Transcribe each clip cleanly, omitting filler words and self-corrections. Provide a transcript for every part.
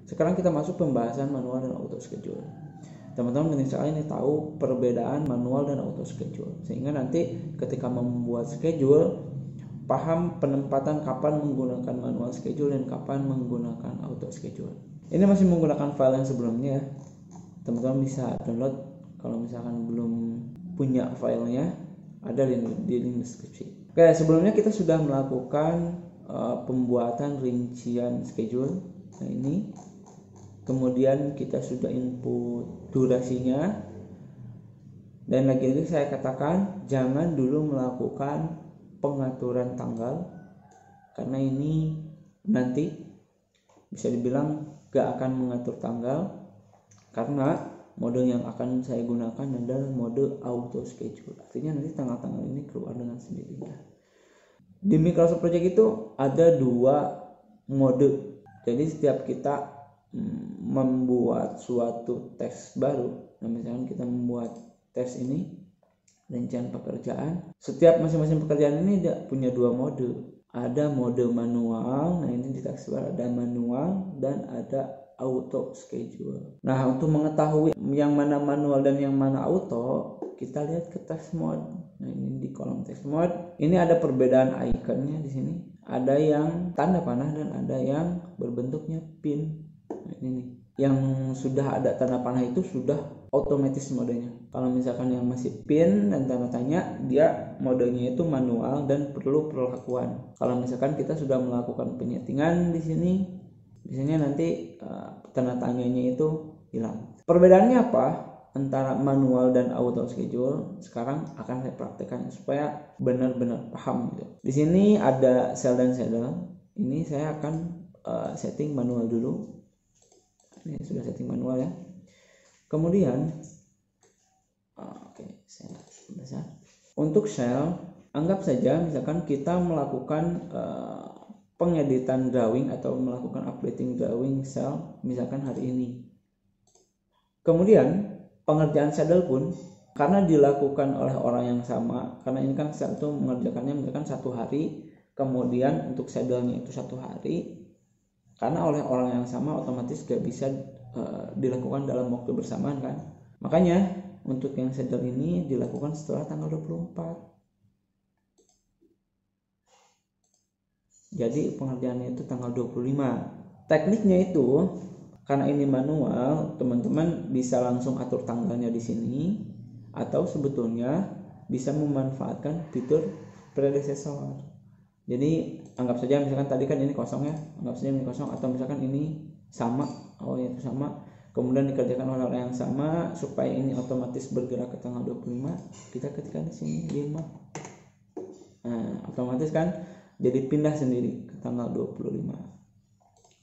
Sekarang kita masuk pembahasan manual dan auto schedule. Teman-teman penting sekali ini tahu perbedaan manual dan auto schedule, sehingga nanti ketika membuat schedule paham penempatan kapan menggunakan manual schedule dan kapan menggunakan auto schedule. Ini masih menggunakan file yang sebelumnya ya. Teman-teman bisa download kalau misalkan belum punya filenya, ada di link deskripsi. Oke, sebelumnya kita sudah melakukan pembuatan rincian schedule. Nah ini, kemudian kita sudah input durasinya, dan lagi-lagi saya katakan jangan dulu melakukan pengaturan tanggal, karena ini nanti bisa dibilang gak akan mengatur tanggal, karena mode yang akan saya gunakan adalah mode auto schedule. Artinya nanti tanggal-tanggal ini keluar dengan sendirinya. Di Microsoft Project itu ada 2 mode. Jadi setiap kita membuat suatu tes baru, nah misalkan kita membuat tes ini, rincian pekerjaan, setiap masing-masing pekerjaan ini punya 2 mode. Ada mode manual, nah ini di taskbar ada manual dan ada auto schedule. Nah, untuk mengetahui yang mana manual dan yang mana auto, kita lihat ke task mode. Nah, ini di kolom task mode, ini ada perbedaan ikonnya di sini. Ada yang tanda panah dan ada yang berbentuknya pin. Nah, ini nih. Yang sudah ada tanda panah itu sudah otomatis modenya. Kalau misalkan yang masih pin dan tanda tanya, dia modenya itu manual dan perlu perlakuan. Kalau misalkan kita sudah melakukan penyetingan di sini, biasanya nanti tanda tanyanya itu hilang. Perbedaannya apa antara manual dan auto schedule? Sekarang akan saya praktekkan supaya benar-benar paham gitu. Di sini ada sel dan saddle. Ini saya akan setting manual dulu. Ini sudah setting manual ya. Kemudian saya besar. Untuk sel, anggap saja misalkan kita melakukan pengeditan drawing atau melakukan updating drawing sel misalkan hari ini. Kemudian pengerjaan saddle pun karena dilakukan oleh orang yang sama, karena ini kan sel itu mengerjakannya misalkan 1 hari, kemudian untuk saddle-nya itu 1 hari, karena oleh orang yang sama otomatis gak bisa dilakukan dalam waktu bersamaan kan. Makanya untuk yang saddle ini dilakukan setelah tanggal 24. Jadi pengerjaannya itu tanggal 25. Tekniknya itu karena ini manual, teman-teman bisa langsung atur tanggalnya di sini, atau sebetulnya bisa memanfaatkan fitur predecessor. Jadi anggap saja misalkan tadi kan ini kosong ya, anggap saja ini kosong, atau misalkan ini sama, itu sama, kemudian dikerjakan oleh orang yang sama supaya ini otomatis bergerak ke tanggal 25, kita ketikkan di sini 5. Nah, otomatis kan jadi pindah sendiri ke tanggal 25.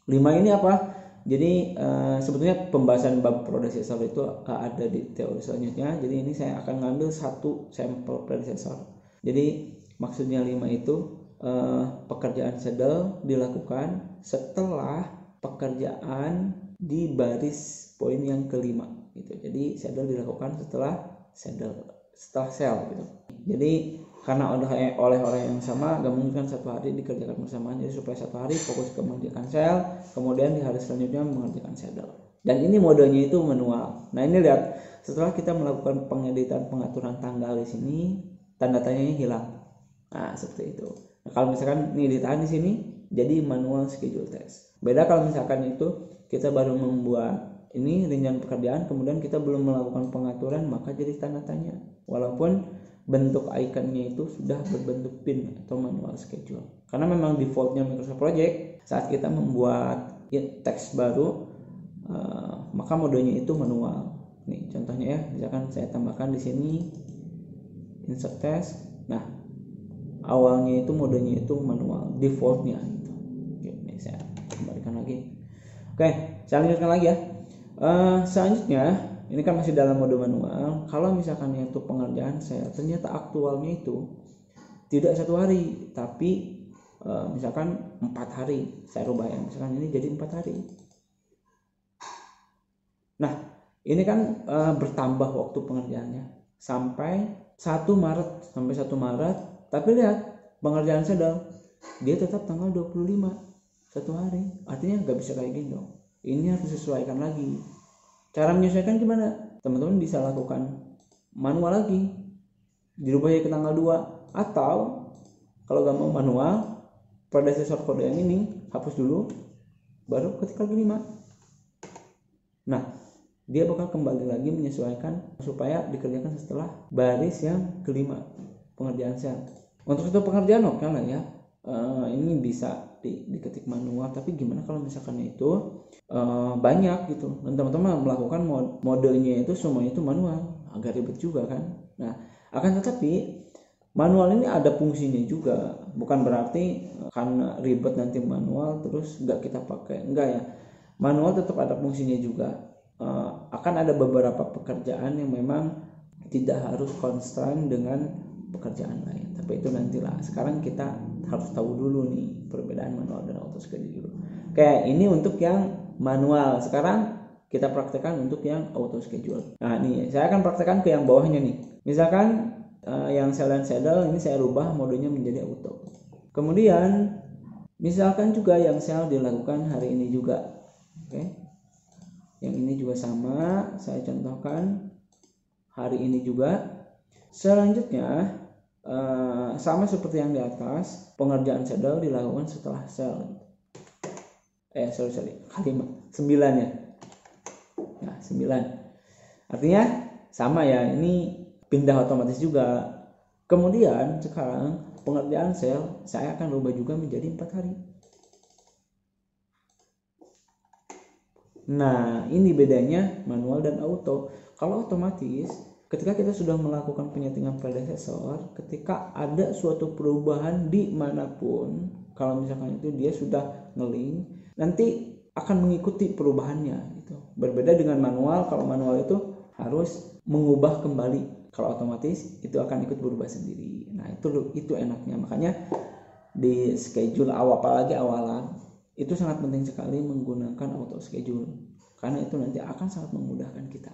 5 ini apa? Jadi sebetulnya pembahasan bab predecessor itu ada di teori selanjutnya. Jadi ini saya akan ngambil 1 sampel predecessor. Jadi maksudnya 5 itu pekerjaan saddle dilakukan setelah pekerjaan di baris poin yang kelima gitu. Jadi saddle dilakukan setelah sel gitu. Jadi karena oleh orang yang sama, gak mungkin 1 hari dikerjakan bersamaan. Jadi supaya 1 hari fokus ke mengerjakan sel, kemudian di hari selanjutnya mengerjakan saddle. Dan ini modenya itu manual. Nah ini lihat, setelah kita melakukan pengeditan pengaturan tanggal di sini, tanda tanyanya hilang. Nah seperti itu. Nah, kalau misalkan ini ditahan di sini, jadi manual schedule test. Beda kalau misalkan itu kita baru membuat ini rincian pekerjaan, kemudian kita belum melakukan pengaturan, maka jadi tanda tanya. Walaupun bentuk ikonnya itu sudah berbentuk pin atau manual schedule. Karena memang defaultnya Microsoft Project saat kita membuat teks baru, maka modenya itu manual. Nih contohnya ya, misalkan saya tambahkan di sini insert test. Nah awalnya itu modenya itu manual, defaultnya itu. Ini saya kembalikan lagi. Oke, saya lanjutkan lagi ya. Selanjutnya ini kan masih dalam mode manual. Kalau misalkan itu pengerjaan saya ternyata aktualnya itu tidak 1 hari, tapi misalkan 4 hari, saya rubah ya, misalkan ini jadi 4 hari. Nah ini kan bertambah waktu pengerjaannya sampai 1 Maret, tapi lihat pengerjaan saddle dia tetap tanggal 25, 1 hari, artinya nggak bisa kayak gini dong. ini harus disesuaikan lagi. Cara menyesuaikan gimana? Teman-teman bisa lakukan manual lagi, dirubah ke tanggal 2, atau kalau gak mau manual, predecessor kode yang ini hapus dulu, baru ketik lagi 5. Nah, dia bakal kembali lagi menyesuaikan supaya dikerjakan setelah baris yang kelima, pengerjaan sel. Untuk satu pengerjaan oke lah ya, ini bisa diketik manual, tapi gimana kalau misalkan itu banyak gitu, dan teman-teman melakukan modenya itu semuanya itu manual, agak ribet juga kan. Nah, akan tetapi manual ini ada fungsinya juga, bukan berarti karena ribet nanti manual terus nggak kita pakai, enggak ya. Manual tetap ada fungsinya juga. Akan ada beberapa pekerjaan yang memang tidak harus constraint dengan pekerjaan lain, tapi itu nantilah. Sekarang kita harus tahu dulu nih perbedaan manual dan auto schedule. Kayak ini untuk yang manual. Sekarang kita praktekkan untuk yang auto schedule. Nah, nih saya akan praktekkan ke yang bawahnya nih. Misalkan yang sel dan saddle ini saya rubah modenya menjadi auto. Kemudian misalkan juga yang sel dilakukan hari ini juga. Oke. Yang ini juga sama, saya contohkan hari ini juga. Selanjutnya sama seperti yang di atas, pengerjaan saddle dilakukan setelah sel. Kalimat 9 ya. Nah, 9. Artinya sama ya, ini pindah otomatis juga. Kemudian sekarang pengerjaan sel saya akan rubah juga menjadi 4 hari. Nah, ini bedanya manual dan auto. Kalau otomatis, ketika kita sudah melakukan penyetingan predecessor, ketika ada suatu perubahan di manapun, kalau misalkan itu dia sudah nge-link, nanti akan mengikuti perubahannya gitu. Berbeda dengan manual, kalau manual itu harus mengubah kembali. Kalau otomatis itu akan ikut berubah sendiri. Nah, itu enaknya. Makanya di schedule apalagi awalan, itu sangat penting sekali menggunakan auto schedule, karena itu nanti akan sangat memudahkan kita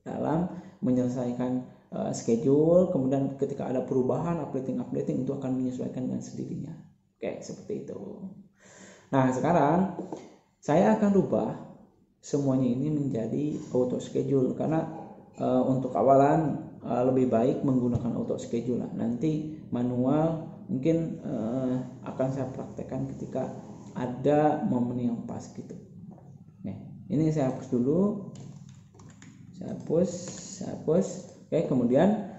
dalam menyelesaikan schedule. Kemudian ketika ada perubahan, updating itu akan menyesuaikan dengan sendirinya. Oke, seperti itu. Nah, sekarang saya akan rubah semuanya ini menjadi auto schedule, karena untuk awalan lebih baik menggunakan auto schedule lah. Nanti manual mungkin akan saya praktekkan ketika ada momen yang pas gitu. Nih, ini saya hapus dulu. Saya hapus. Oke, kemudian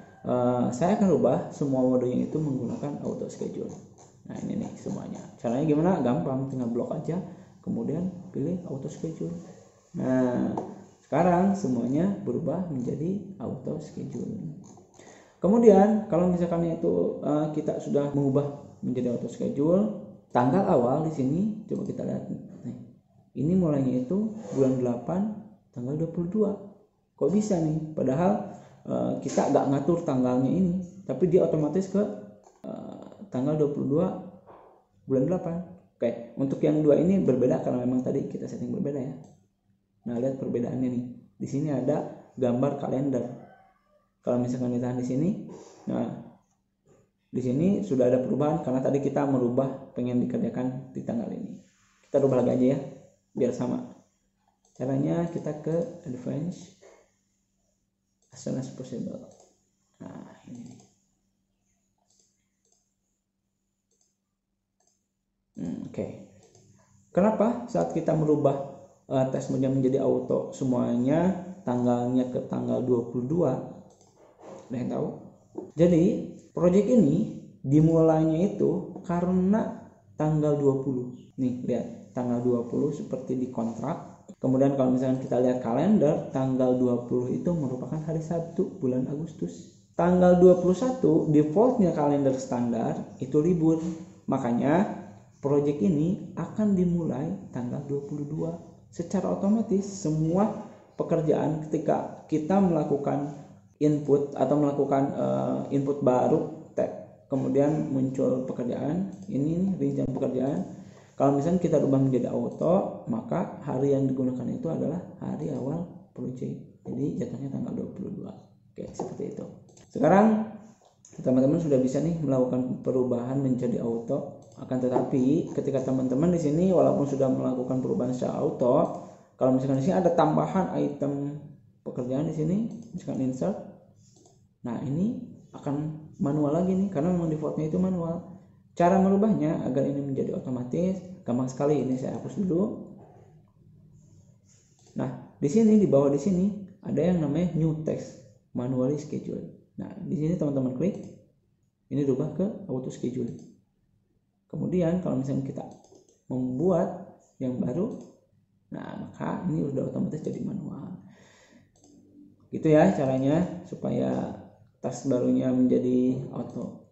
saya akan rubah semua modenya itu menggunakan auto schedule. Nah, ini nih semuanya. Caranya gimana? Gampang, tinggal blok aja, kemudian pilih auto schedule. Nah, sekarang semuanya berubah menjadi auto schedule. Kemudian kalau misalkan itu kita sudah mengubah menjadi auto schedule, tanggal awal di sini coba kita lihat. Nih, ini mulainya itu bulan 8 tanggal 22. Kok bisa nih? Padahal kita nggak ngatur tanggalnya ini, tapi dia otomatis ke tanggal 22 bulan 8. Oke, untuk yang dua ini berbeda karena memang tadi kita setting berbeda ya. Nah, lihat perbedaannya nih. Di sini ada gambar kalender. Kalau misalkan ditahan di sini, nah di sini sudah ada perubahan karena tadi kita merubah pengen dikerjakan di tanggal ini. Kita rubah lagi aja ya, biar sama. Caranya kita ke advance, as soon as possible. Nah, ini. Oke. Kenapa saat kita merubah test mode menjadi auto semuanya tanggalnya ke tanggal 22? Ada yang tahu? Jadi project ini dimulainya itu karena tanggal 20. Nih, lihat tanggal 20 seperti di kontrak. Kemudian kalau misalnya kita lihat kalender, tanggal 20 itu merupakan hari Sabtu bulan Agustus. Tanggal 21 defaultnya kalender standar itu libur. Makanya project ini akan dimulai tanggal 22. Secara otomatis semua pekerjaan ketika kita melakukan input atau melakukan input baru tab, kemudian muncul pekerjaan ini rincian pekerjaan. Kalau misalnya kita rubah menjadi auto, maka hari yang digunakan itu adalah hari awal project. Jadi jatuhnya tanggal 22. Oke, seperti itu. Sekarang teman-teman sudah bisa nih melakukan perubahan menjadi auto. Akan tetapi ketika teman-teman di sini walaupun sudah melakukan perubahan secara auto, Kalau misalkan di sini ada tambahan item pekerjaan di sini, misalkan insert. Nah, ini akan manual lagi nih karena memang defaultnya itu manual. Cara merubahnya agar ini menjadi otomatis gampang sekali. Ini saya hapus dulu. Nah, di sini di bawah di sini ada yang namanya new text manually schedule. Nah, di sini teman-teman klik, ini dirubah ke auto schedule. Kemudian kalau misalnya kita membuat yang baru, nah maka ini udah otomatis jadi manual. Gitu ya caranya supaya task barunya menjadi auto.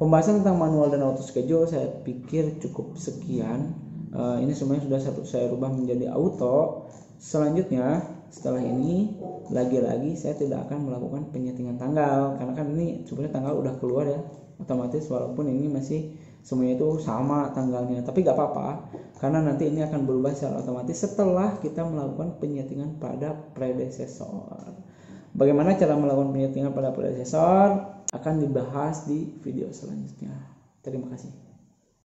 Pembahasan tentang manual dan auto schedule saya pikir cukup sekian. Ini semuanya sudah saya rubah menjadi auto. Selanjutnya setelah ini lagi-lagi saya tidak akan melakukan penyetingan tanggal karena kan ini sebenarnya tanggal udah keluar ya otomatis, walaupun ini masih semuanya itu sama tanggalnya, tapi gak apa-apa karena nanti ini akan berubah secara otomatis setelah kita melakukan penyetingan pada predecessor. Bagaimana cara melakukan penyetingan pada predecessor akan dibahas di video selanjutnya. Terima kasih.